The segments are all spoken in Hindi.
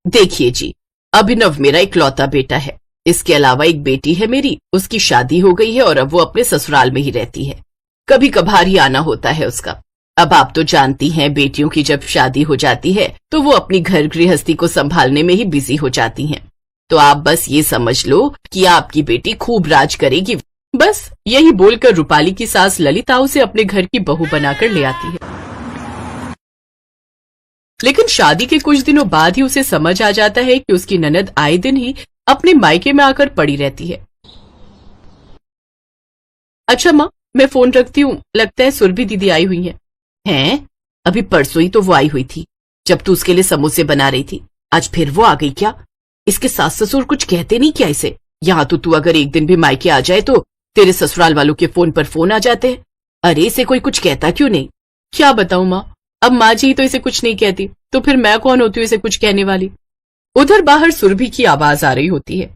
देखिए जी, अभिनव मेरा इकलौता बेटा है। इसके अलावा एक बेटी है मेरी, उसकी शादी हो गई है और अब वो अपने ससुराल में ही रहती है। कभी कभार ही आना होता है उसका। अब आप तो जानती हैं, बेटियों की जब शादी हो जाती है तो वो अपनी घर गृहस्थी को संभालने में ही बिजी हो जाती हैं। तो आप बस ये समझ लो कि आपकी बेटी खूब राज करेगी। बस यही बोलकर रूपाली की सास ललिता उसे अपने घर की बहू बनाकर ले आती है। लेकिन शादी के कुछ दिनों बाद ही उसे समझ आ जाता है कि उसकी ननद आए दिन ही अपने मायके में आकर पड़ी रहती है। अच्छा माँ, मैं फोन रखती हूँ, लगता है सुरभि दीदी आई हुई हैं। अभी परसों ही तो वो आई हुई थी, जब तू उसके लिए समोसे बना रही थी। आज फिर वो आ गई क्या? इसके सास ससुर कुछ कहते नहीं क्या इसे? यहाँ तो तू अगर एक दिन भी मायके आ जाए तो तेरे ससुराल वालों के फोन पर फोन आ जाते हैं। अरे इसे कोई कुछ कहता क्यों नहीं? क्या बताऊं माँ, अब माँ जी तो इसे कुछ नहीं कहती तो फिर मैं कौन होती हूँ इसे कुछ कहने वाली। उधर बाहर सुरभि की आवाज आ रही होती है।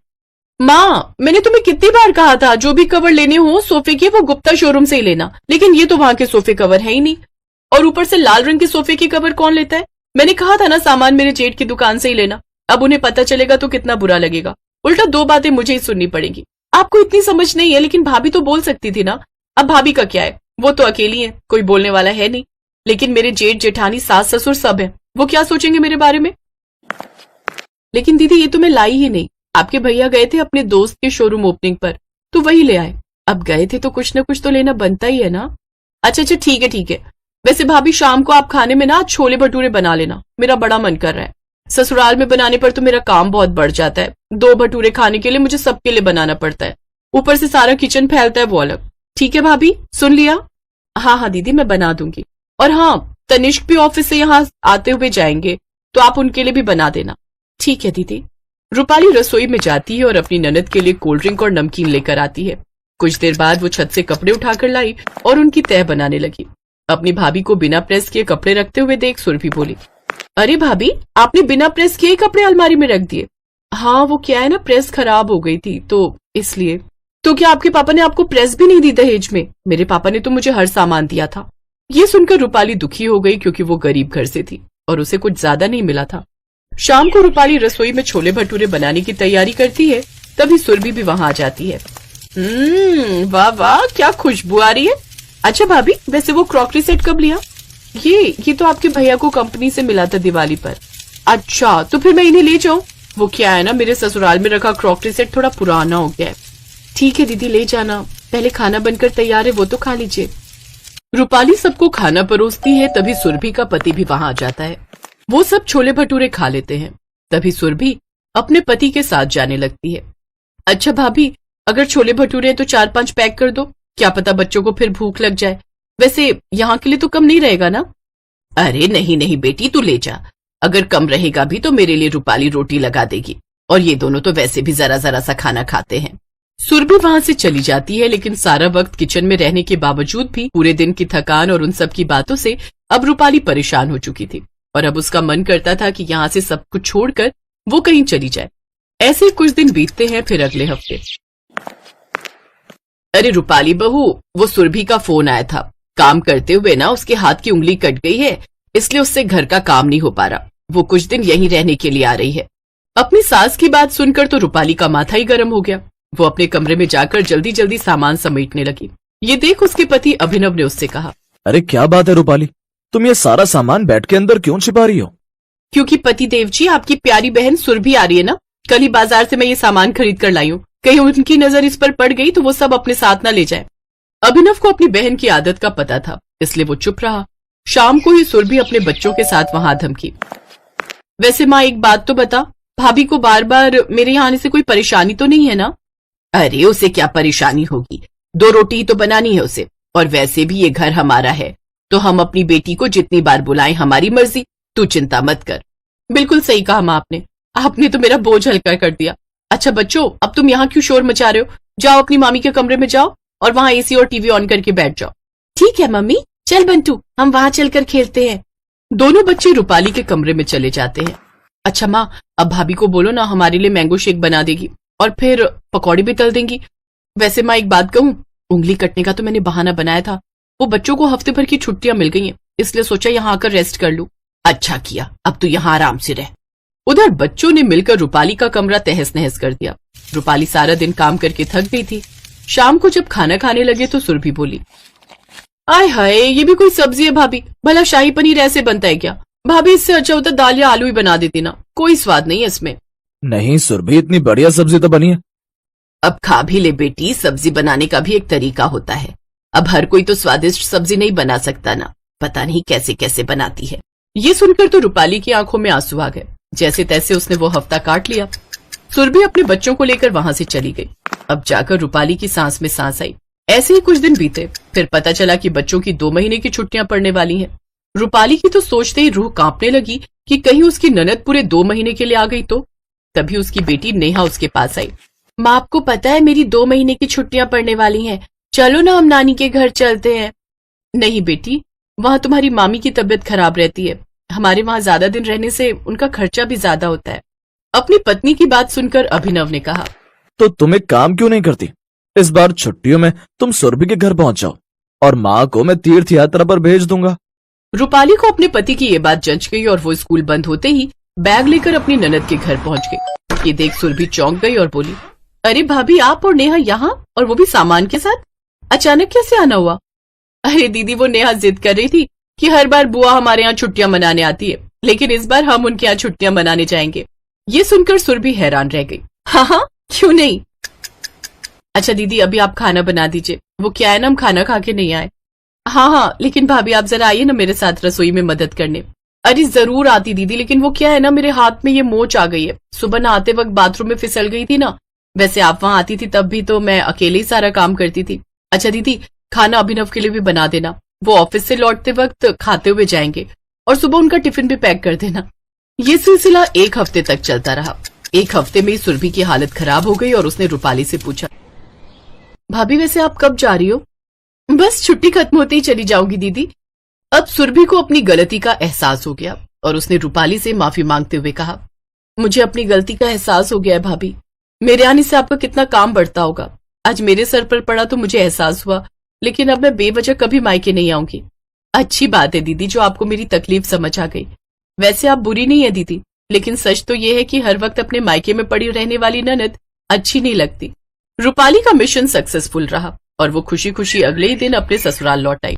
माँ, मैंने तुम्हें कितनी बार कहा था जो भी कवर लेने हो सोफे के वो गुप्ता शोरूम से ही लेना, लेकिन ये तो वहां के सोफे कवर है ही नहीं। और ऊपर से लाल रंग के सोफे के कवर कौन लेता है? मैंने कहा था ना सामान मेरे जेठ की दुकान से ही लेना। अब उन्हें पता चलेगा तो कितना बुरा लगेगा। उल्टा दो बातें मुझे ही सुननी पड़ेंगी। आपको इतनी समझ नहीं है, लेकिन भाभी तो बोल सकती थी ना। अब भाभी का क्या है, वो तो अकेली है, कोई बोलने वाला है नहीं। लेकिन मेरे जेठ जेठानी सास ससुर सब है, वो क्या सोचेंगे मेरे बारे में? लेकिन दीदी ये तो मैं लाई ही नहीं। आपके भैया गए थे अपने दोस्त के शोरूम ओपनिंग पर तो वही ले आए। अब गए थे तो कुछ ना कुछ तो लेना बनता ही है ना। अच्छा ठीक है ठीक है। वैसे भाभी शाम को आप खाने में ना छोले भटूरे बना लेना, मेरा बड़ा मन कर रहा है। ससुराल में बनाने पर तो मेरा काम बहुत बढ़ जाता है। 2 भटूरे खाने के लिए मुझे सबके लिए बनाना पड़ता है, ऊपर से सारा किचन फैलता है वो अलग। ठीक है भाभी, सुन लिया? हाँ दीदी, मैं बना दूंगी। और हाँ, तनिष्क भी ऑफिस से यहाँ आते हुए जाएंगे तो आप उनके लिए भी बना देना। ठीक है दीदी। रूपाली रसोई में जाती है और अपनी ननद के लिए कोल्ड ड्रिंक और नमकीन लेकर आती है। कुछ देर बाद वो छत से कपड़े उठाकर लाई और उनकी तह बनाने लगी। अपनी भाभी को बिना प्रेस किए कपड़े रखते हुए देख सुरभि बोली, अरे भाभी, आपने बिना प्रेस किए कपड़े अलमारी में रख दिए? हाँ, वो क्या है ना, प्रेस खराब हो गई थी तो इसलिए। तो क्या आपके पापा ने आपको प्रेस भी नहीं दी दहेज में? मेरे पापा ने तो मुझे हर सामान दिया था। ये सुनकर रूपाली दुखी हो गई, क्योंकि वो गरीब घर से थी और उसे कुछ ज्यादा नहीं मिला था। शाम को रूपाली रसोई में छोले भटूरे बनाने की तैयारी करती है, तभी सुरभि भी वहां आ जाती है। वाह वाह, क्या खुशबू आ रही है। अच्छा भाभी, वैसे वो क्रॉकरी सेट कब लिया? ये तो आपके भैया को कंपनी से मिला था दिवाली पर। अच्छा, तो फिर मैं इन्हें ले जाऊं? वो क्या है ना, मेरे ससुराल में रखा क्रॉकरी सेट थोड़ा पुराना हो गया है। ठीक है दीदी, ले जाना। पहले खाना बनकर तैयार है, वो तो खा लीजिए। रूपाली सबको खाना परोसती है, तभी सुरभि का पति भी वहां आ जाता है। वो सब छोले भटूरे खा लेते हैं। तभी सुरभि अपने पति के साथ जाने लगती है। अच्छा भाभी, अगर छोले भटूरे तो 4-5 पैक कर दो, क्या पता बच्चों को फिर भूख लग जाए। वैसे यहाँ के लिए तो कम नहीं रहेगा ना? अरे नहीं बेटी, तू ले जा। अगर कम रहेगा भी तो मेरे लिए रूपाली रोटी लगा देगी, और ये दोनों तो वैसे भी जरा जरा सा खाना खाते हैं। सुरभि वहां से चली जाती है, लेकिन सारा वक्त किचन में रहने के बावजूद भी पूरे दिन की थकान और उन सब की बातों से अब रूपाली परेशान हो चुकी थी, और अब उसका मन करता था कि यहाँ से सब कुछ छोड़कर वो कहीं चली जाए। ऐसे कुछ दिन बीतते हैं। फिर अगले हफ्ते, अरे रूपाली बहू, वो सुरभि का फोन आया था। काम करते हुए ना उसके हाथ की उंगली कट गई है, इसलिए उससे घर का काम नहीं हो पा रहा। वो कुछ दिन यहीं रहने के लिए आ रही है। अपनी सास की बात सुनकर तो रूपाली का माथा ही गर्म हो गया। वो अपने कमरे में जाकर जल्दी जल्दी सामान समेटने लगी। ये देख उसके पति अभिनव ने उससे कहा, अरे क्या बात है रूपाली, तुम ये सारा सामान बेड के अंदर क्यों छिपा रही हो? क्योंकि पति देव जी, आपकी प्यारी बहन सुरभि आ रही है ना। कल ही बाजार से मैं ये सामान खरीद कर लाई हूँ। कहीं उनकी नजर इस पर पड़ गई तो वो सब अपने साथ न ले जाए। अभिनव को अपनी बहन की आदत का पता था, इसलिए वो चुप रहा। शाम को ही सुरभि अपने बच्चों के साथ वहां धमकी। वैसे माँ, एक बात तो बता, भाभी को बार बार मेरे यहाँ आने से कोई परेशानी तो नहीं है ना? अरे उसे क्या परेशानी होगी, 2 रोटी ही तो बनानी है उसे। और वैसे भी ये घर हमारा है, तो हम अपनी बेटी को जितनी बार बुलाएं हमारी मर्जी। तू चिंता मत कर। बिल्कुल सही कहा माँ आपने तो मेरा बोझ हल्का कर दिया। अच्छा बच्चों, अब तुम यहाँ क्यों शोर मचा रहे हो? जाओ अपनी मामी के कमरे में जाओ और वहां एसी और टीवी ऑन करके बैठ जाओ। ठीक है मम्मी, चल बंटू, हम वहां चलकर खेलते हैं। दोनों बच्चे रूपाली के कमरे में चले जाते हैं। अच्छा माँ, अब भाभी को बोलो ना, हमारे लिए मैंगो शेक बना देगी और फिर पकौड़ी भी तल देंगी। वैसे माँ, एक बात कहूँ, उंगली कटने का तो मैंने बहाना बनाया था। वो बच्चों को हफ्ते भर की छुट्टियां मिल गई हैं, इसलिए सोचा यहाँ आकर रेस्ट कर लूं। अच्छा किया, अब तू यहाँ आराम से रह। उधर बच्चों ने मिलकर रूपाली का कमरा तहस नहस कर दिया। रूपाली सारा दिन काम करके थक गई थी। शाम को जब खाना खाने लगे तो सुरभि बोली, आय हाय, ये भी कोई सब्जी है भाभी? भला शाही पनीर ऐसे बनता है क्या? भाभी, इससे अच्छा होता दाल या आलू ही बना देती ना, कोई स्वाद नहीं है इसमें। नहीं सुरभि, इतनी बढ़िया सब्जी तो बनी है। अब खा भी ले बेटी, सब्जी बनाने का भी एक तरीका होता है। अब हर कोई तो स्वादिष्ट सब्जी नहीं बना सकता ना, पता नहीं कैसे कैसे बनाती है। ये सुनकर तो रूपाली की आंखों में आंसू आ गए। जैसे तैसे उसने वो हफ्ता काट लिया। सुरभि अपने बच्चों को लेकर वहां से चली गई। अब जाकर रूपाली की सांस में सांस आई। ऐसे ही कुछ दिन बीते, फिर पता चला कि बच्चों की 2 महीने की छुट्टियां पड़ने वाली हैं। रूपाली की तो सोचते ही रूह कांपने लगी कि कहीं उसकी ननद पूरे 2 महीने के लिए आ गई तो। तभी उसकी बेटी नेहा उसके पास आई। माँ, आपको पता है मेरी 2 महीने की छुट्टियां पड़ने वाली हैं, चलो ना हम नानी के घर चलते हैं। नहीं बेटी, वहां तुम्हारी मामी की तबीयत खराब रहती है, हमारे वहां ज्यादा दिन रहने से उनका खर्चा भी ज्यादा होता है। अपनी पत्नी की बात सुनकर अभिनव ने कहा, तो तुम एक काम क्यों नहीं करती? इस बार छुट्टियों में तुम सुरभि के घर पहुंच जाओ और माँ को मैं तीर्थ यात्रा पर भेज दूंगा। रूपाली को अपने पति की ये बात जंच गई और वो स्कूल बंद होते ही बैग लेकर अपनी ननद के घर पहुंच गई। ये देख सुरभि चौंक गई और बोली, अरे भाभी, आप और नेहा यहाँ, और वो भी सामान के साथ? अचानक कैसे आना हुआ? अरे दीदी, वो नेहा जिद कर रही थी कि हर बार बुआ हमारे यहाँ छुट्टियां मनाने आती है, लेकिन इस बार हम उनके यहाँ छुट्टियां मनाने जाएंगे। ये सुनकर सुरभि हैरान रह गई। हाँ, क्यों नहीं। अच्छा दीदी, अभी आप खाना बना दीजिए, वो क्या है ना, हम खाना खा के नहीं आए। हाँ, लेकिन भाभी आप जरा आइए ना मेरे साथ रसोई में मदद करने। अरे जरूर आती दीदी, लेकिन वो क्या है ना, मेरे हाथ में ये मोच आ गई है, सुबह नहाते वक्त बाथरूम में फिसल गई थी ना। वैसे आप वहां आती थी तब भी तो मैं अकेले ही सारा काम करती थी। अच्छा दीदी, खाना अभिनव के लिए भी बना देना, वो ऑफिस से लौटते वक्त खाते हुए जाएंगे, और सुबह उनका टिफिन भी पैक कर देना। ये सिलसिला 1 हफ्ते तक चलता रहा। 1 हफ्ते में सुरभि की हालत खराब हो गई और उसने रूपाली से पूछा, भाभी वैसे आप कब जा रही हो? बस छुट्टी खत्म होते ही चली जाऊंगी दीदी। अब सुरभि को अपनी गलती का एहसास हो गया और उसने रूपाली से माफी मांगते हुए कहा, मुझे अपनी गलती का एहसास हो गया है भाभी, मेरे आने से आपका कितना काम बढ़ता होगा। आज मेरे सर पर पड़ा तो मुझे एहसास हुआ, लेकिन अब मैं बेवजह कभी मायके नहीं आऊंगी। अच्छी बात है दीदी जो आपको मेरी तकलीफ समझ आ गई। वैसे आप बुरी नहीं है दीदी, लेकिन सच तो ये है कि हर वक्त अपने मायके में पड़ी रहने वाली ननद अच्छी नहीं लगती। रूपाली का मिशन सक्सेसफुल रहा और वो खुशी खुशी अगले ही दिन अपने ससुराल लौट आई।